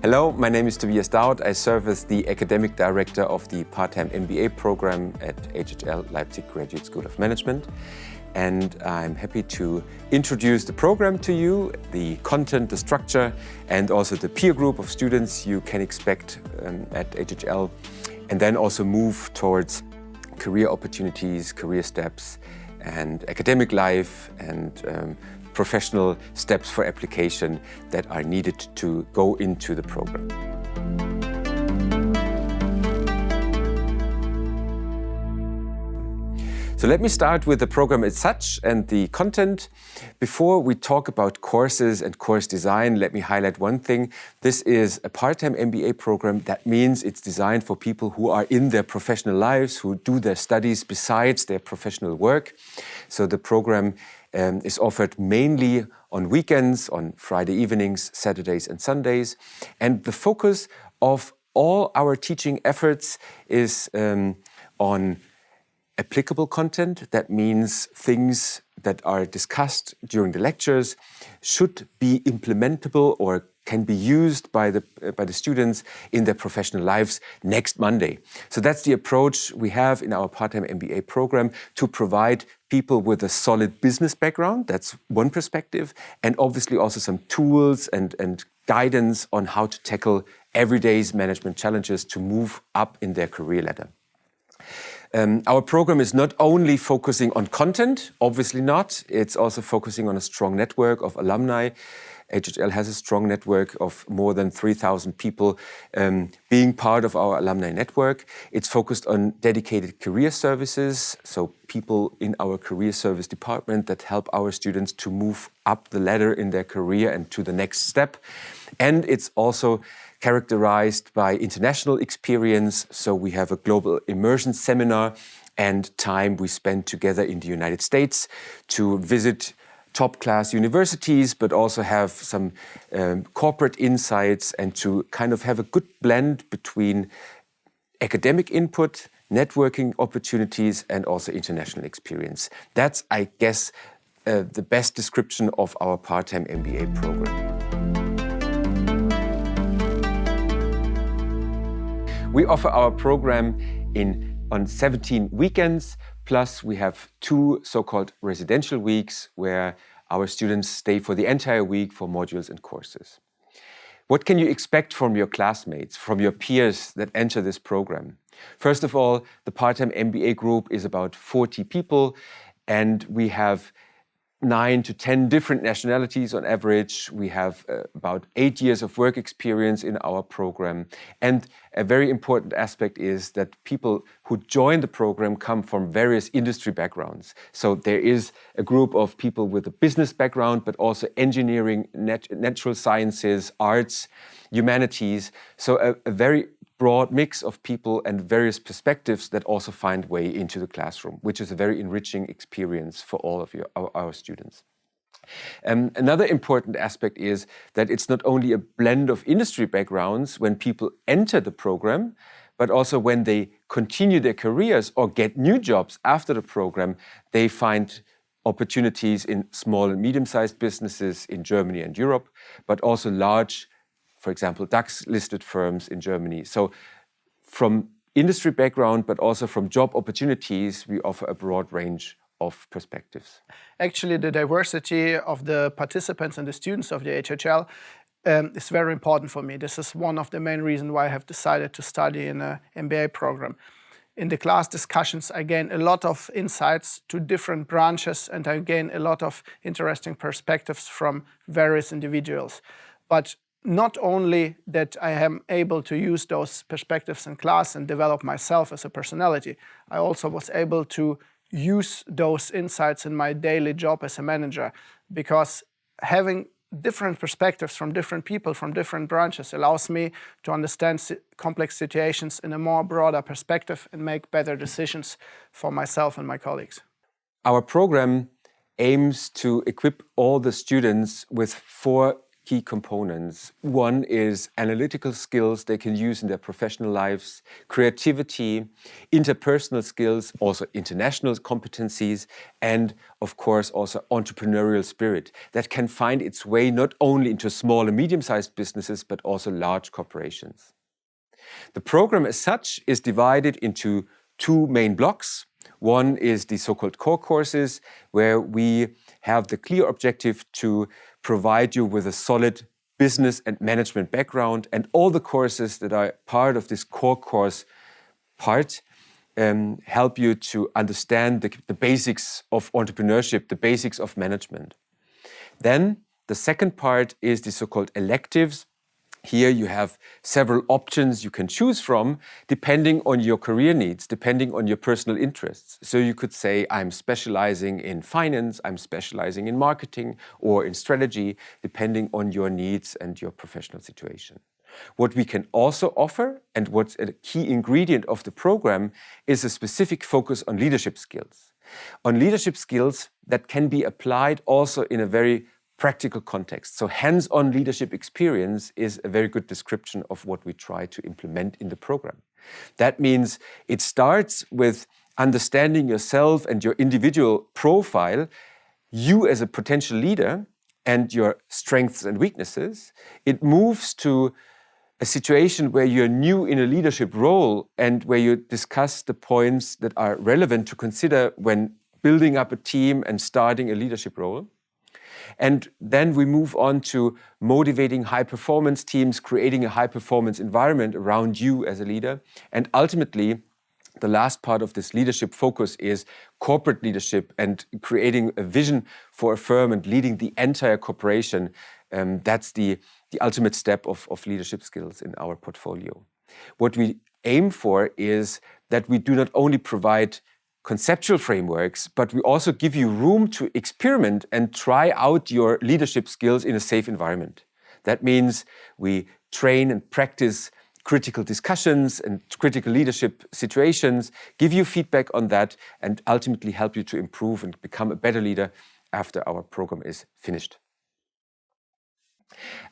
Hello, my name is Tobias Dauth. I serve as the Academic Director of the part-time MBA program at HHL Leipzig Graduate School of Management. And I'm happy to introduce the program to you, the content, the structure, and also the peer group of students you can expect at HHL, and then also move towards career opportunities, career steps, and academic life, and professional steps for application that are needed to go into the program. So let me start with the program as such and the content. Before we talk about courses and course design, let me highlight one thing. This is a part-time MBA program. That means it's designed for people who are in their professional lives, who do their studies besides their professional work. So the program is offered mainly on weekends, on Friday evenings, Saturdays and Sundays. And the focus of all our teaching efforts is on applicable content. That means things that are discussed during the lectures should be implementable or can be used by the students in their professional lives next Monday. So that's the approach we have in our part-time MBA program, to provide people with a solid business background. That's one perspective, and obviously also some tools and guidance on how to tackle everyday's management challenges to move up in their career ladder. Our program is not only focusing on content, obviously not. It's also focusing on a strong network of alumni. HHL has a strong network of more than 3,000 people being part of our alumni network. It's focused on dedicated career services, so people in our career service department that help our students to move up the ladder in their career and to the next step. And it's also characterized by international experience. So we have a global immersion seminar and time we spend together in the United States to visit top-class universities, but also have some corporate insights and to kind of have a good blend between academic input, networking opportunities, and also international experience. That's, I guess, the best description of our part-time MBA program. We offer our program on 17 weekends, plus we have 2 so-called residential weeks where our students stay for the entire week for modules and courses. What can you expect from your classmates, from your peers that enter this program? First of all, the part-time MBA group is about 40 people, and we have 9 to 10 different nationalities on average. We have about 8 years of work experience in our program. And a very important aspect is that people who join the program come from various industry backgrounds. So there is a group of people with a business background, but also engineering, natural sciences, arts, humanities. So a very broad mix of people and various perspectives that also find way into the classroom, which is a very enriching experience for all of our students. Another important aspect is that it's not only a blend of industry backgrounds when people enter the program, but also when they continue their careers or get new jobs after the program, they find opportunities in small and medium-sized businesses in Germany and Europe, but also large, for example, DAX-listed firms in Germany. So from industry background, but also from job opportunities, we offer a broad range of perspectives. Actually, the diversity of the participants and the students of the HHL is very important for me. This is one of the main reasons why I have decided to study in an MBA program. In the class discussions, I gain a lot of insights to different branches, and I gain a lot of interesting perspectives from various individuals. But not only that I am able to use those perspectives in class and develop myself as a personality, I also was able to use those insights in my daily job as a manager, because having different perspectives from different people from different branches allows me to understand complex situations in a more broader perspective and make better decisions for myself and my colleagues. Our program aims to equip all the students with 4 key components. One is analytical skills they can use in their professional lives, creativity, interpersonal skills, also international competencies, and of course also entrepreneurial spirit that can find its way not only into small and medium-sized businesses, but also large corporations. The program as such is divided into two main blocks. One is the so-called core courses, where we have the clear objective to provide you with a solid business and management background, and all the courses that are part of this core course part help you to understand the basics of entrepreneurship, the basics of management. Then the second part is the so-called electives. Here you have several options you can choose from depending on your career needs, depending on your personal interests. So you could say, I'm specializing in finance, I'm specializing in marketing or in strategy, depending on your needs and your professional situation. What we can also offer, and what's a key ingredient of the program, is a specific focus on leadership skills. On leadership skills that can be applied also in a very practical context. So hands-on leadership experience is a very good description of what we try to implement in the program. That means it starts with understanding yourself and your individual profile, you as a potential leader and your strengths and weaknesses. It moves to a situation where you're new in a leadership role and where you discuss the points that are relevant to consider when building up a team and starting a leadership role. And then we move on to motivating high-performance teams, creating a high-performance environment around you as a leader. And ultimately, the last part of this leadership focus is corporate leadership and creating a vision for a firm and leading the entire corporation. That's the ultimate step of leadership skills in our portfolio. What we aim for is that we do not only provide conceptual frameworks, but we also give you room to experiment and try out your leadership skills in a safe environment. That means we train and practice critical discussions and critical leadership situations, give you feedback on that, and ultimately help you to improve and become a better leader after our program is finished.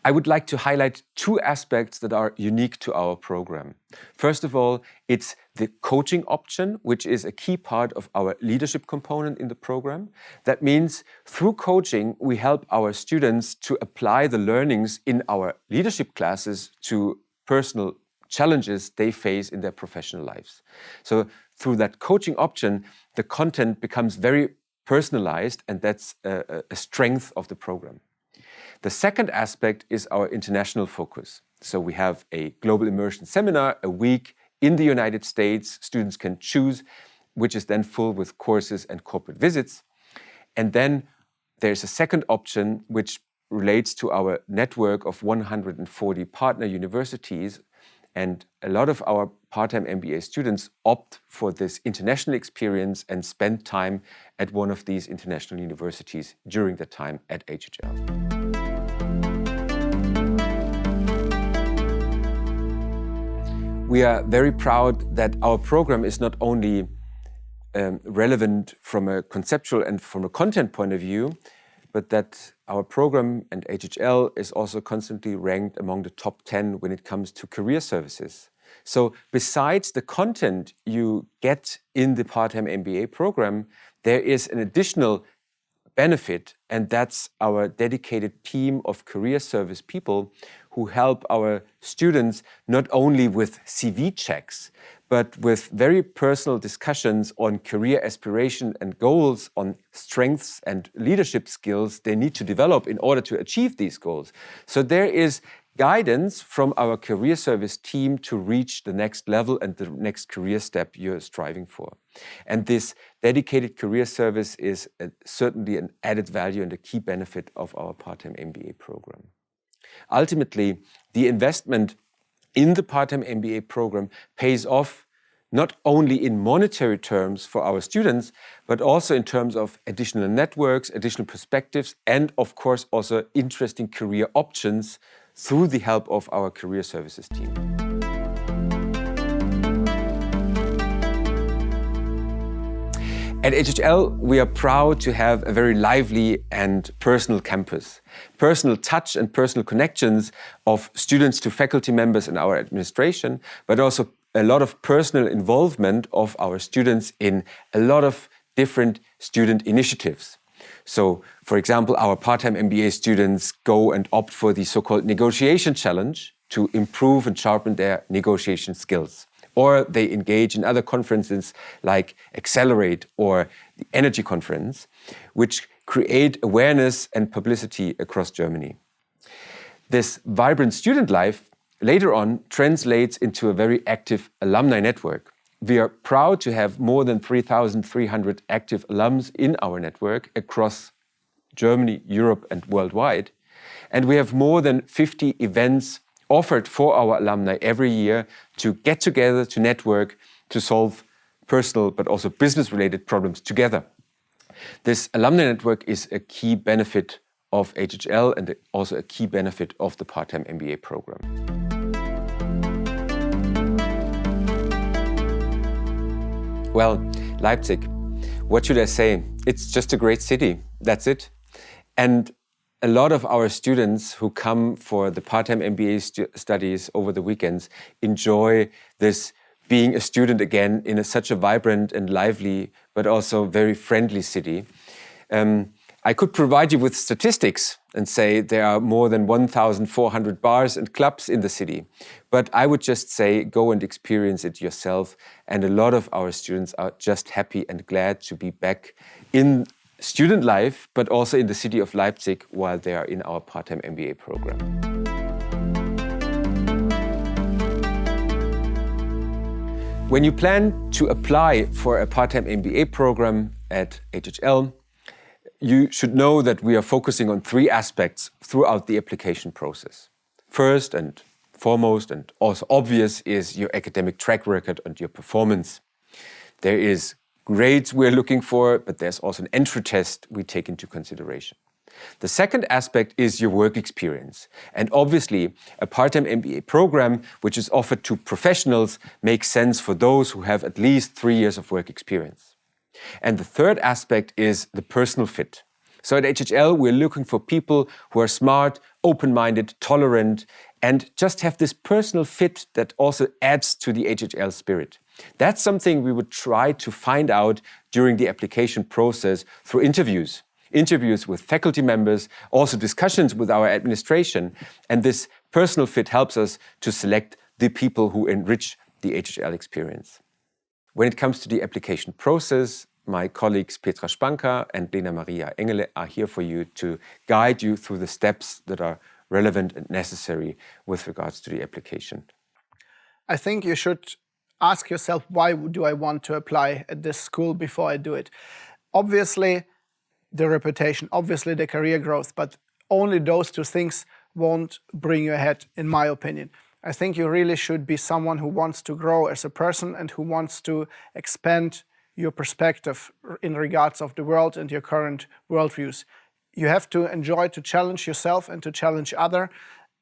I would like to highlight two aspects that are unique to our program. First of all, it's the coaching option, which is a key part of our leadership component in the program. That means through coaching, we help our students to apply the learnings in our leadership classes to personal challenges they face in their professional lives. So through that coaching option, the content becomes very personalized, and that's a strength of the program. The second aspect is our international focus. So we have a global immersion seminar a week in the United States. Students can choose, which is then full with courses and corporate visits. And then there's a second option which relates to our network of 140 partner universities. And a lot of our part-time MBA students opt for this international experience and spend time at one of these international universities during their time at HHL. We are very proud that our program is not only relevant from a conceptual and from a content point of view, but that our program and HHL is also constantly ranked among the top 10 when it comes to career services. So besides the content you get in the part-time MBA program, there is an additional benefit, and that's our dedicated team of career service people who help our students not only with CV checks, but with very personal discussions on career aspiration and goals, on strengths and leadership skills they need to develop in order to achieve these goals. So there is guidance from our career service team to reach the next level and the next career step you're striving for. And this dedicated career service is certainly an added value and a key benefit of our part-time MBA program. Ultimately, the investment in the part-time MBA program pays off not only in monetary terms for our students, but also in terms of additional networks, additional perspectives, and of course also interesting career options through the help of our career services team. At HHL, we are proud to have a very lively and personal campus. Personal touch and personal connections of students to faculty members in our administration, but also a lot of personal involvement of our students in a lot of different student initiatives. So, for example, our part-time MBA students go and opt for the so-called negotiation challenge to improve and sharpen their negotiation skills. Or they engage in other conferences like Accelerate or the Energy Conference, which create awareness and publicity across Germany. This vibrant student life later on translates into a very active alumni network. We are proud to have more than 3,300 active alums in our network across Germany, Europe, and worldwide. And we have more than 50 events offered for our alumni every year to get together, to network, to solve personal but also business-related problems together. This alumni network is a key benefit of HHL and also a key benefit of the part-time MBA program. Well, Leipzig, what should I say? It's just a great city, that's it. And a lot of our students who come for the part-time MBA studies over the weekends enjoy this being a student again in such a vibrant and lively, but also very friendly city. I could provide you with statistics and say there are more than 1,400 bars and clubs in the city. But I would just say go and experience it yourself. And a lot of our students are just happy and glad to be back in student life, but also in the city of Leipzig while they are in our part-time MBA program. When you plan to apply for a part-time MBA program at HHL, you should know that we are focusing on 3 aspects throughout the application process. First and foremost, and also obvious, is your academic track record and your performance. There is grades we're looking for, but there's also an entry test we take into consideration. The second aspect is your work experience. And obviously, a part-time MBA program, which is offered to professionals, makes sense for those who have at least 3 years of work experience. And the third aspect is the personal fit. So at HHL, we're looking for people who are smart, open-minded, tolerant, and just have this personal fit that also adds to the HHL spirit. That's something we would try to find out during the application process through interviews with faculty members, also discussions with our administration. And this personal fit helps us to select the people who enrich the HHL experience. When it comes to the application process, my colleagues Petra Spanker and 𝗀𝗪𝗁 are here for you to guide you through the steps that are relevant and necessary with regards to the application. I think you should ask yourself, why do I want to apply at this school before I do it? Obviously, the reputation, obviously the career growth, but only those 2 things won't bring you ahead, in my opinion. I think you really should be someone who wants to grow as a person and who wants to expand your perspective in regards of the world and your current worldviews. You have to enjoy to challenge yourself and to challenge others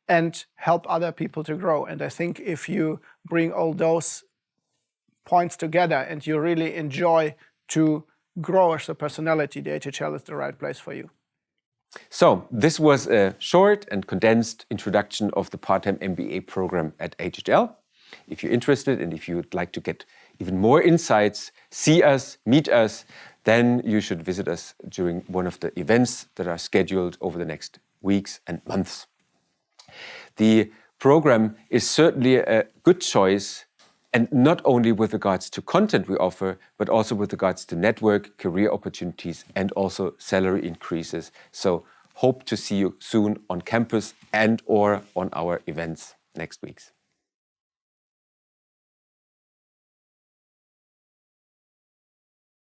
and help other people to grow. And I think if you bring all those points together and you really enjoy to grow as a personality, the HHL is the right place for you. So, this was a short and condensed introduction of the part-time MBA program at HHL. If you're interested and if you would like to get even more insights, see us, meet us, then you should visit us during one of the events that are scheduled over the next weeks and months. The program is certainly a good choice, and not only with regards to content we offer, but also with regards to network, career opportunities, and also salary increases. So hope to see you soon on campus and or on our events next week.